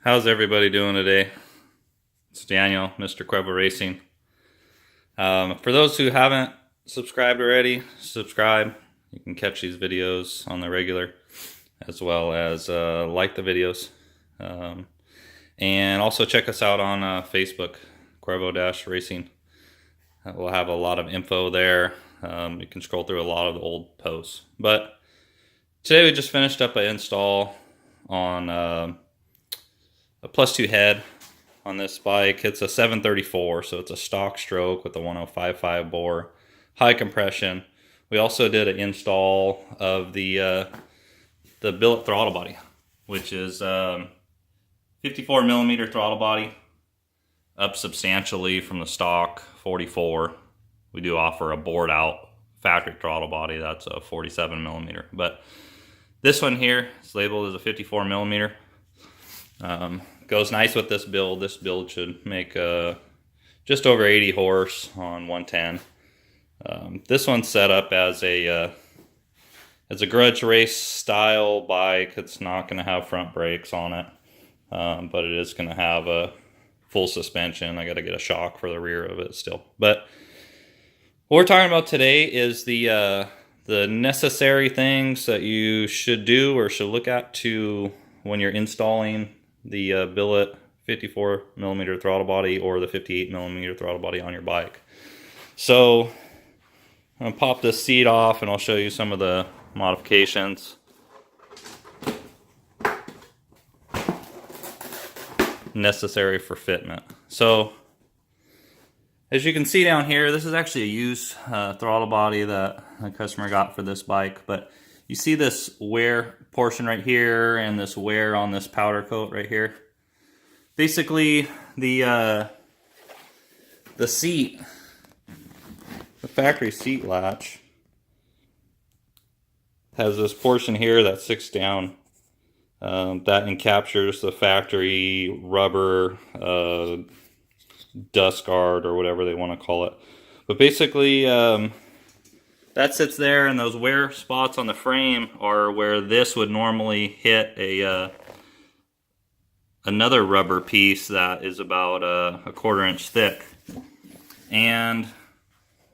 How's everybody doing today? It's Daniel, Mr. Cuervo Racing. For those who haven't subscribed already, subscribe. You can catch these videos on the regular, as well as like the videos. And also check us out on Facebook, Cuervo Racing. We'll have a lot of info there. You can scroll through a lot of the old posts. But today we just finished up an install on a +2 head on this bike. It's a 734, so it's a stock stroke with a 1055 bore, high compression. We also did an install of the billet throttle body, which is 54 millimeter throttle body, up substantially from the stock 44. We do offer a bored out factory throttle body that's a 47 millimeter, but this one here is labeled as a 54 millimeter. Goes nice with this build. This build should make just over 80 horse on 110. This one's set up as a grudge race style bike. It's not going to have front brakes on it, but it is going to have a full suspension. I got to get a shock for the rear of it still. But what we're talking about today is the necessary things that you should do or should look at to when you're installing the billet 54 millimeter throttle body or the 58 millimeter throttle body on your bike. So I'm going to pop this seat off and I'll show you some of the modifications. Necessary for fitment. So as you can see down here, this is actually a used throttle body that a customer got for this bike, but you see this wear portion right here and this wear on this powder coat right here. Basically, the seat, the factory seat latch, has this portion here that sticks down that encaptures the factory rubber dust guard or whatever they want to call it. But basically, that sits there, and those wear spots on the frame are where this would normally hit another rubber piece that is about a 1/4 inch thick. And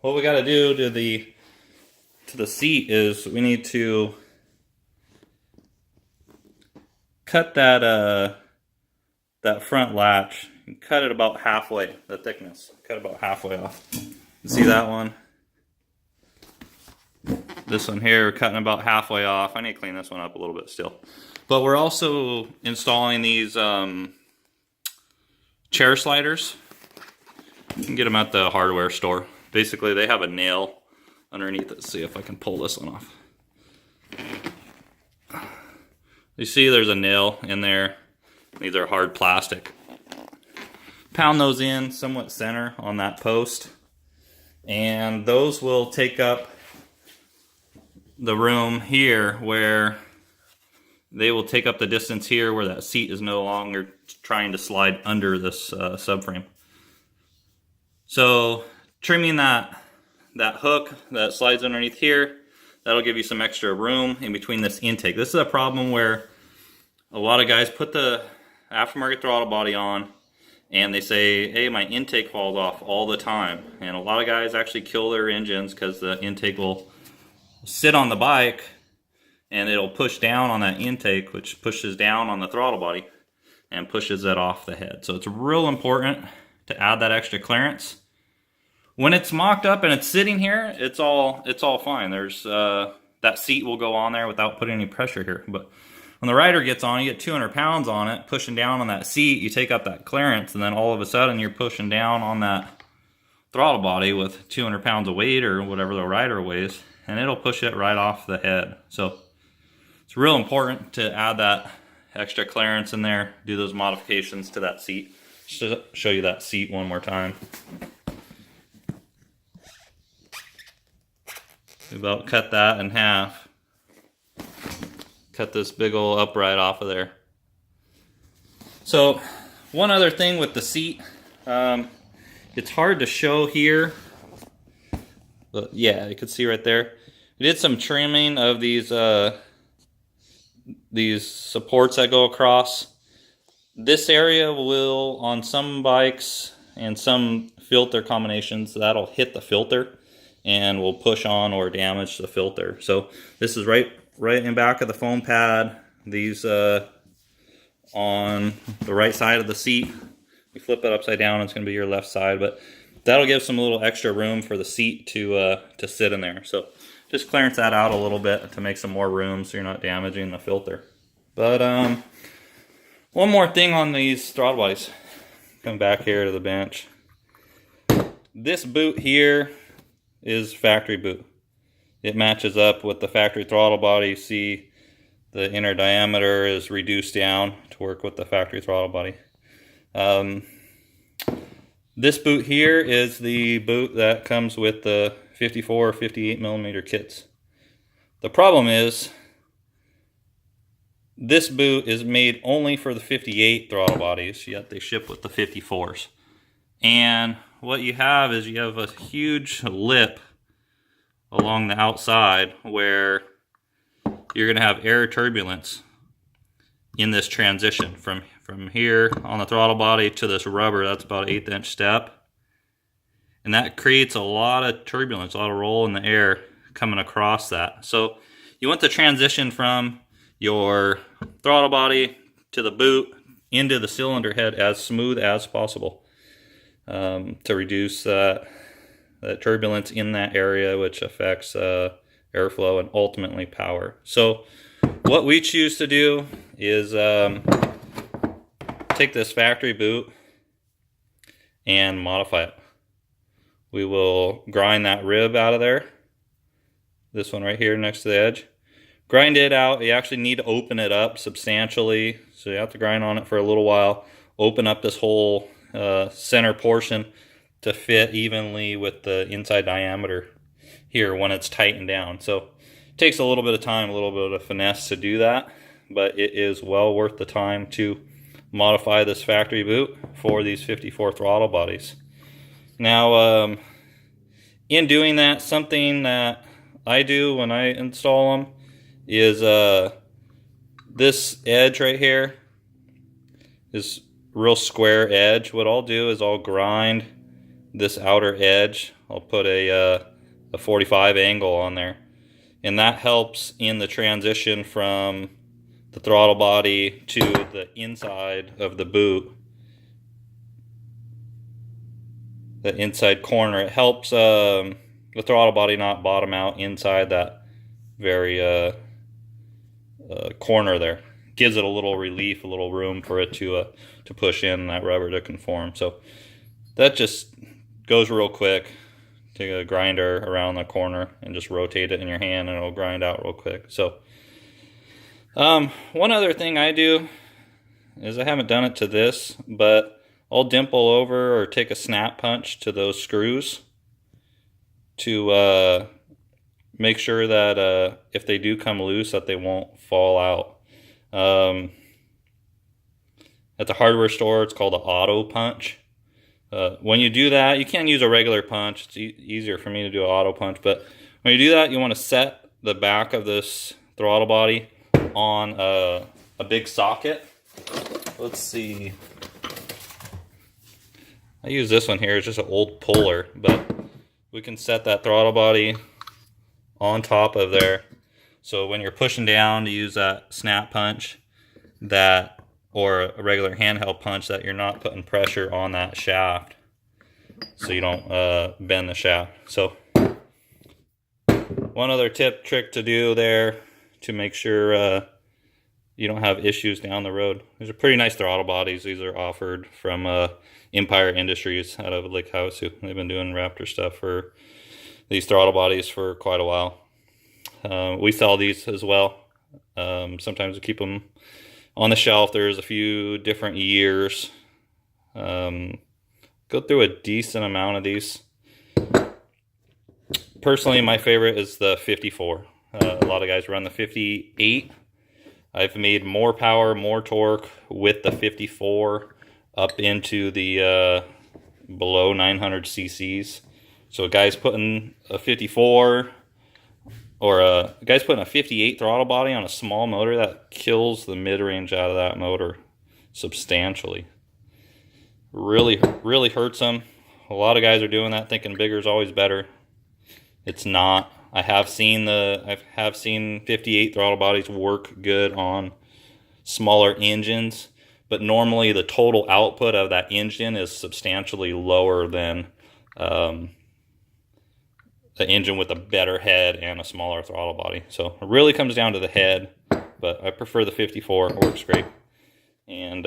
what we got to do to the seat is we need to cut that front latch and cut it about halfway, the thickness. Cut about halfway off. You see that one? This one here, we're cutting about halfway off. I need to clean this one up a little bit still. But we're also installing these chair sliders. You can get them at the hardware store. Basically, they have a nail underneath it. Let's see if I can pull this one off. You see there's a nail in there. These are hard plastic. Pound those in somewhat center on that post. And those will take up the room here, where they will take up the distance here where that seat is no longer trying to slide under this subframe. So trimming that hook that slides underneath here, that'll give you some extra room in between this intake. This is a problem where a lot of guys put the aftermarket throttle body on and they say, hey, my intake falls off all the time. And a lot of guys actually kill their engines because the intake will sit on the bike and it'll push down on that intake, which pushes down on the throttle body and pushes it off the head. So it's real important to add that extra clearance. When it's mocked up and it's sitting here, it's all fine. There's that seat will go on there without putting any pressure here. But when the rider gets on, you get 200 pounds on it, pushing down on that seat, you take up that clearance, and then all of a sudden you're pushing down on that throttle body with 200 pounds of weight or whatever the rider weighs, and it'll push it right off the head. So it's real important to add that extra clearance in there, do those modifications to that seat. Just to show you that seat one more time. About cut that in half. Cut this big old upright off of there. So one other thing with the seat, it's hard to show here, but yeah, you can see right there. We did some trimming of these supports that go across. This area will, on some bikes and some filter combinations, that'll hit the filter and will push on or damage the filter. So this is right in back of the foam pad. These on the right side of the seat. You flip it upside down, it's going to be your left side, but that'll give some little extra room for the seat to sit in there. So just clearance that out a little bit to make some more room so you're not damaging the filter. But one more thing on these throttle bodies. Come back here to the bench. This boot here is factory boot. It matches up with the factory throttle body. You see the inner diameter is reduced down to work with the factory throttle body. This boot here is the boot that comes with the 54 or 58 millimeter kits. The problem is this boot is made only for the 58 throttle bodies, yet they ship with the 54s. And what you have is you have a huge lip along the outside where you're going to have air turbulence in this transition from here on the throttle body to this rubber. That's about an 1/8 inch step. And that creates a lot of turbulence, a lot of roll in the air coming across that. So you want the transition from your throttle body to the boot into the cylinder head as smooth as possible to reduce that turbulence in that area, which affects airflow and ultimately power. So what we choose to do is take this factory boot and modify it. We will grind that rib out of there, this one right here next to the edge. Grind it out. You actually need to open it up substantially, so you have to grind on it for a little while. Open up this whole center portion to fit evenly with the inside diameter here when it's tightened down. So it takes a little bit of time, a little bit of finesse to do that, but it is well worth the time to modify this factory boot for these 54 throttle bodies. Now, in doing that, something that I do when I install them is this edge right here is real square edge. What I'll do is I'll grind this outer edge. I'll put a 45 angle on there, and that helps in the transition from the throttle body to the inside of the boot, the inside corner. It helps the throttle body not bottom out inside that very corner there. Gives it a little relief, a little room for it to push in, that rubber to conform. So that just goes real quick. Take a grinder around the corner and just rotate it in your hand and it'll grind out real quick. So one other thing I do is, I haven't done it to this, but I'll dimple over or take a snap punch to those screws to make sure that if they do come loose, that they won't fall out. At the hardware store, it's called an auto punch. When you do that, you can't use a regular punch. It's easier for me to do an auto punch, but when you do that, you want to set the back of this throttle body on a big socket. Let's see. I use this one here. It's just an old puller, but we can set that throttle body on top of there. So when you're pushing down to use that snap punch, or a regular handheld punch, that you're not putting pressure on that shaft, so you don't bend the shaft. So one other trick to do there to make sure you don't have issues down the road. These are pretty nice throttle bodies. These are offered from Empire Industries out of Lake Havasu. They've been doing Raptor stuff for these throttle bodies for quite a while. We sell these as well. Sometimes we keep them on the shelf. There's a few different years. Go through a decent amount of these. Personally, my favorite is the 54. A lot of guys run the 58. I've made more power, more torque with the 54 up into the below 900 cc's. So a guy's putting a 54 or a guy's putting a 58 throttle body on a small motor, that kills the mid-range out of that motor. substantially. Really hurts them. A lot of guys are doing that, thinking bigger is always better. It's not. I have seen 58 throttle bodies work good on smaller engines, but normally the total output of that engine is substantially lower than the engine with a better head and a smaller throttle body. So it really comes down to the head, but I prefer the 54. It works great. And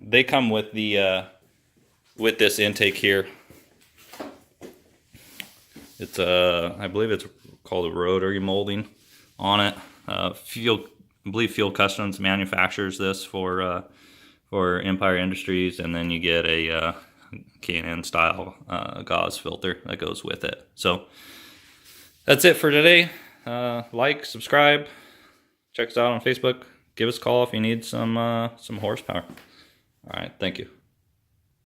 they come with the with this intake here. It's I believe it's called a rotary molding on it. I believe Fuel Customs manufactures this for Empire Industries, and then you get a K&N style gauze filter that goes with it. So that's it for today. Like, subscribe, check us out on Facebook. Give us a call if you need some horsepower. All right, thank you.